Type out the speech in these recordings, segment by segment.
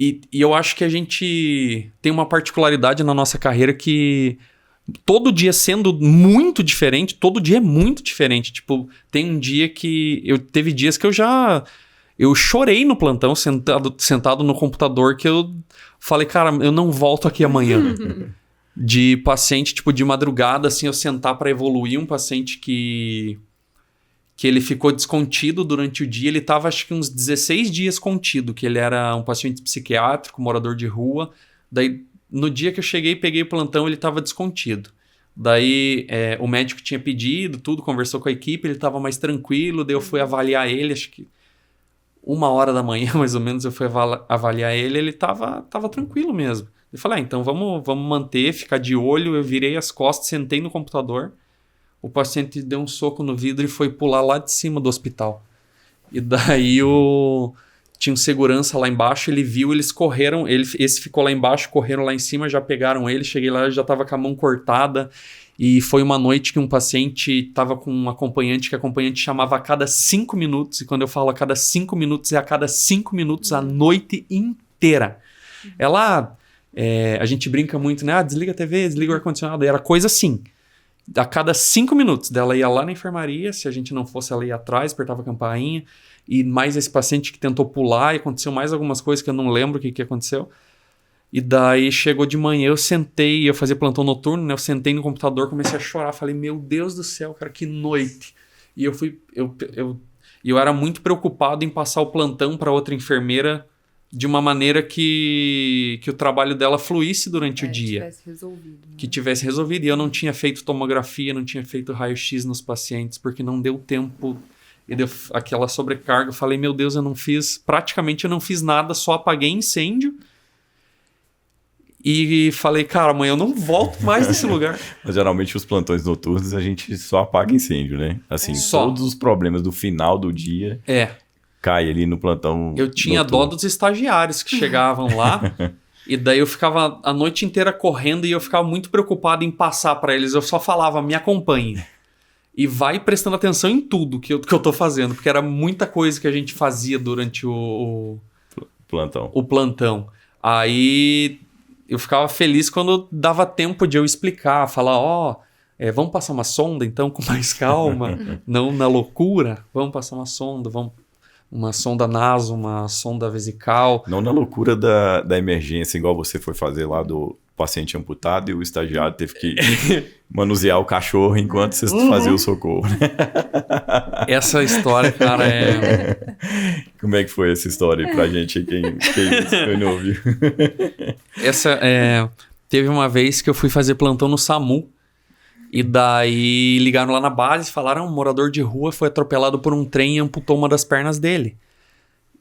E eu acho que a gente tem uma particularidade na nossa carreira que todo dia sendo muito diferente, todo dia é muito diferente. Tipo, tem um dia que... Teve dias que eu chorei no plantão, sentado no computador, que eu falei, cara, eu não volto aqui amanhã. De paciente, tipo, de madrugada, assim, eu sentar para evoluir um paciente que ele ficou descontido durante o dia. Ele tava, acho que uns 16 dias contido, que ele era um paciente psiquiátrico, morador de rua. Daí, no dia que eu cheguei, peguei o plantão, ele tava descontido. Daí, o médico tinha pedido tudo, conversou com a equipe, ele tava mais tranquilo, daí eu fui avaliar ele, acho que 1h da manhã, mais ou menos, eu fui avaliar ele tava tranquilo mesmo. Eu falei, então vamos manter, ficar de olho. Eu virei as costas, sentei no computador. O paciente deu um soco no vidro e foi pular lá de cima do hospital. E daí tinha um segurança lá embaixo, ele viu, eles correram, esse ficou lá embaixo, correram lá em cima, já pegaram ele, cheguei lá, ele já estava com a mão cortada. E foi uma noite que um paciente estava com um acompanhante, que a acompanhante chamava a cada 5 minutos. E quando eu falo a cada 5 minutos, é a cada 5 minutos a noite inteira. Ela... a gente brinca muito, né? Desliga a TV, desliga o ar-condicionado. Era coisa assim. A cada 5 minutos dela ia lá na enfermaria, se a gente não fosse, ela ia atrás, apertava a campainha. E mais esse paciente que tentou pular, e aconteceu mais algumas coisas que eu não lembro o que aconteceu. E daí chegou de manhã, eu sentei, eu fazia plantão noturno, né? Eu sentei no computador, comecei a chorar, falei, meu Deus do céu, cara, que noite. E eu era muito preocupado em passar o plantão para outra enfermeira de uma maneira que o trabalho dela fluísse durante o dia. Que tivesse resolvido. E eu não tinha feito tomografia, não tinha feito raio-x nos pacientes, porque não deu tempo. E deu aquela sobrecarga. Eu falei, meu Deus, praticamente eu não fiz nada, só apaguei incêndio. E falei, cara, amanhã eu não volto mais nesse lugar. Mas geralmente os plantões noturnos a gente só apaga incêndio, né? Assim, todos os problemas do final do dia... cai ali no plantão. Eu tinha dó dos estagiários que chegavam lá. E daí eu ficava a noite inteira correndo e eu ficava muito preocupado em passar para eles. Eu só falava, me acompanhe. E vai prestando atenção em tudo que eu tô fazendo. Porque era muita coisa que a gente fazia durante o plantão. Aí eu ficava feliz quando dava tempo de eu explicar. Falar, vamos passar uma sonda então com mais calma. Não na loucura. Vamos passar uma sonda, uma sonda naso, uma sonda vesical. Não na loucura da emergência, igual você foi fazer lá do paciente amputado e o estagiário teve que manusear o cachorro enquanto você fazia o socorro. Essa história, cara, Como é que foi essa história aí pra gente, quem não ouviu? Teve uma vez que eu fui fazer plantão no SAMU. E daí ligaram lá na base e falaram, um morador de rua foi atropelado por um trem e amputou uma das pernas dele.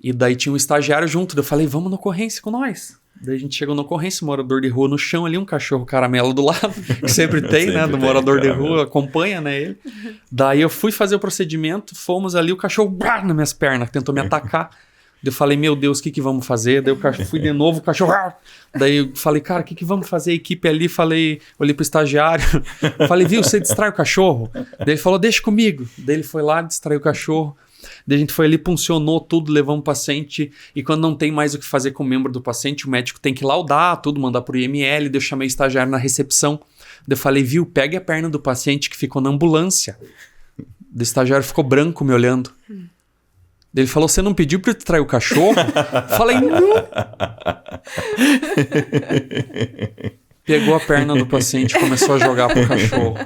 E daí tinha um estagiário junto. Eu falei, vamos na ocorrência com nós. Daí a gente chegou na ocorrência, morador de rua no chão ali, um cachorro caramelo do lado, que sempre tem, né? Do morador de rua, acompanha, né, ele. Daí eu fui fazer o procedimento, fomos ali, o cachorro nas minhas pernas, tentou me atacar. Daí eu falei, meu Deus, o que vamos fazer? Daí eu fui de novo, o cachorro... Daí eu falei, cara, o que vamos fazer? A equipe ali, olhei pro estagiário, falei, viu, você distrai o cachorro? Daí ele falou, deixa comigo. Daí ele foi lá, distraiu o cachorro. Daí a gente foi ali, puncionou tudo, levamos o paciente. E quando não tem mais o que fazer com o membro do paciente, o médico tem que laudar tudo, mandar pro IML. Daí eu chamei o estagiário na recepção. Daí eu falei, viu, pegue a perna do paciente que ficou na ambulância. Daí o estagiário ficou branco me olhando. Ele falou, você não pediu pra eu distrair o cachorro? Falei, não. Pegou a perna do paciente e começou a jogar pro cachorro.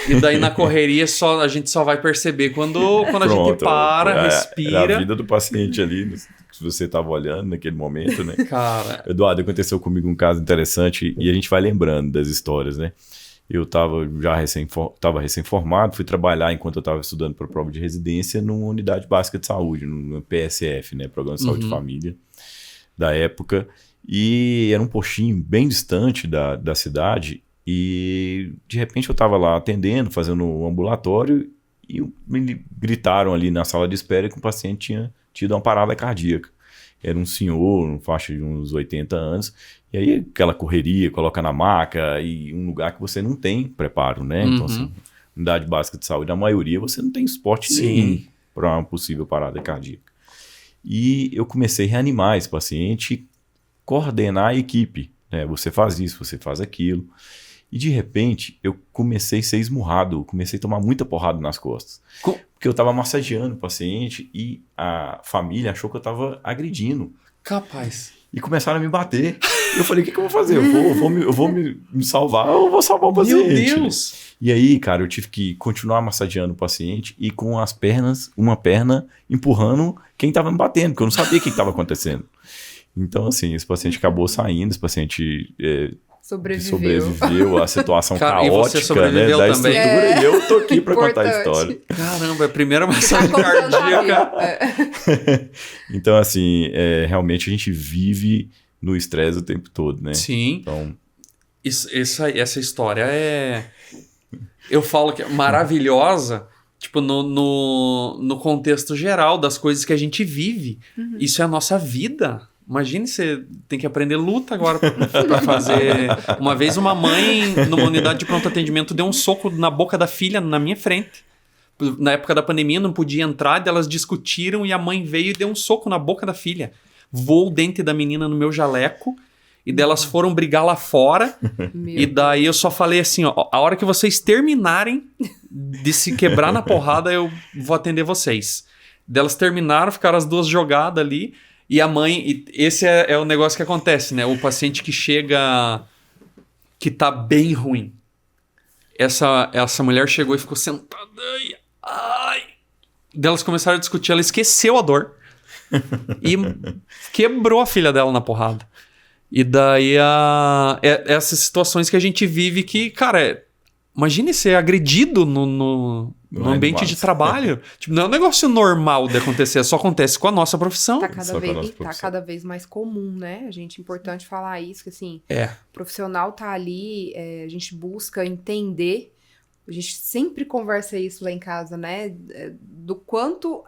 E daí na correria a gente só vai perceber quando a gente para, respira. Era a vida do paciente ali, que você estava olhando naquele momento, né? Cara... Eduardo, aconteceu comigo um caso interessante e a gente vai lembrando das histórias, né? Eu estava recém-formado, fui trabalhar enquanto eu estava estudando para a prova de residência numa unidade básica de saúde, no PSF, né? Programa de Saúde e Família, da época. E era um postinho bem distante da cidade e de repente eu estava lá atendendo, fazendo um ambulatório e me gritaram ali na sala de espera que o paciente tinha tido uma parada cardíaca. Era um senhor, um faixa de uns 80 anos, e aí aquela correria, coloca na maca, e um lugar que você não tem preparo, né? Então, assim, unidade básica de saúde, a maioria você não tem suporte nenhum para uma possível parada cardíaca. E eu comecei a reanimar esse paciente, coordenar a equipe, né? Você faz isso, você faz aquilo. E de repente, eu comecei a ser esmurrado, comecei a tomar muita porrada nas costas. Porque eu estava massageando o paciente e a família achou que eu estava agredindo. Capaz. E começaram a me bater. Eu falei, o que eu vou fazer? Eu vou me salvar ou eu vou salvar o paciente? Meu Deus! E aí, cara, eu tive que continuar massageando o paciente e com as pernas, uma perna empurrando quem estava me batendo, porque eu não sabia o que estava acontecendo. Então, assim, esse paciente acabou saindo, esse paciente sobreviveu à situação caótica, né, da estrutura, e eu tô aqui para contar a história. Caramba, é a primeira massagem cardíaca. Então, assim, realmente a gente vive no estresse o tempo todo, né? Sim. Então, essa história é... Eu falo que é maravilhosa, tipo, no contexto geral das coisas que a gente vive. Uhum. Isso é a nossa vida. Imagine você tem que aprender luta agora pra fazer... Uma vez uma mãe, numa unidade de pronto atendimento, deu um soco na boca da filha na minha frente. Na época da pandemia, não podia entrar, elas discutiram e a mãe veio e deu um soco na boca da filha. Voou o dente da menina no meu jaleco e delas foram brigar lá fora. E daí eu só falei assim, ó, a hora que vocês terminarem de se quebrar na porrada, eu vou atender vocês. Delas terminaram, ficaram as duas jogadas ali. E a mãe... Esse é o negócio que acontece, né? O paciente que chega... Que tá bem ruim. Essa mulher chegou e ficou sentada. Ai. Delas começaram a discutir. Ela esqueceu a dor. E quebrou a filha dela na porrada. E daí essas situações que a gente vive que, cara... Imagine ser agredido no ambiente de trabalho. Tipo, não é um negócio normal de acontecer, só acontece com a nossa profissão. Tá cada vez mais comum, né? Importante falar isso, que assim, o profissional tá ali, a gente busca entender, a gente sempre conversa isso lá em casa, né? Do quanto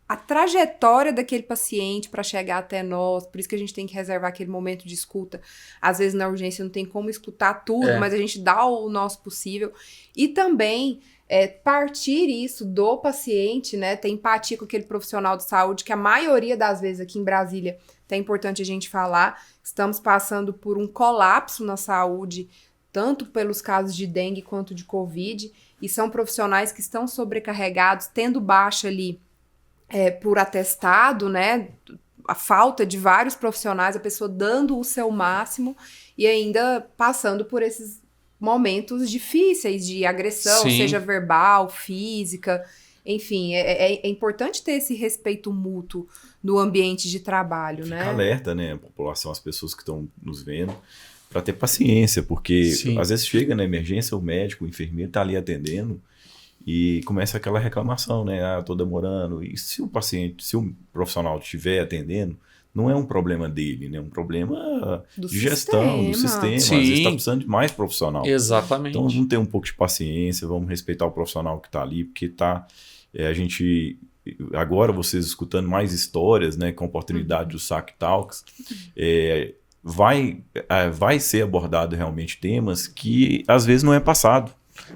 a trajetória daquele paciente para chegar até nós, por isso que a gente tem que reservar aquele momento de escuta. Às vezes na urgência não tem como escutar tudo, mas a gente dá o nosso possível. E também partir isso do paciente, né? Ter empatia com aquele profissional de saúde, que a maioria das vezes aqui em Brasília, é importante a gente falar, estamos passando por um colapso na saúde, tanto pelos casos de dengue quanto de Covid, e são profissionais que estão sobrecarregados, tendo baixa ali, por atestado, né? A falta de vários profissionais, a pessoa dando o seu máximo e ainda passando por esses momentos difíceis de agressão, Sim. seja verbal, física, enfim, é importante ter esse respeito mútuo no ambiente de trabalho, né? Fica alerta, né, a população, as pessoas que estão nos vendo, para ter paciência, porque às vezes chega na emergência, o médico, o enfermeiro está ali atendendo, e começa aquela reclamação, né? Ah, eu tô demorando. E se o profissional estiver atendendo, não é um problema dele, né? É um problema de gestão, do sistema. Sim. Às vezes está precisando de mais profissional. Exatamente. Então vamos ter um pouco de paciência, vamos respeitar o profissional que está ali, porque a gente... Agora vocês escutando mais histórias, né? Com a oportunidade do SAC Talks, vai ser abordado realmente temas que às vezes não é passado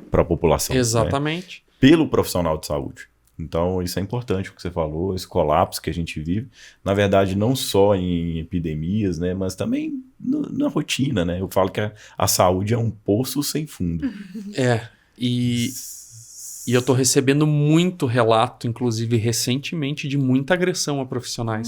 para a população. Exatamente. Né? Pelo profissional de saúde. Então, isso é importante o que você falou, esse colapso que a gente vive, na verdade, não só em epidemias, né, mas também na rotina, né? Eu falo que a saúde é um poço sem fundo. E eu tô recebendo muito relato, inclusive recentemente, de muita agressão a profissionais.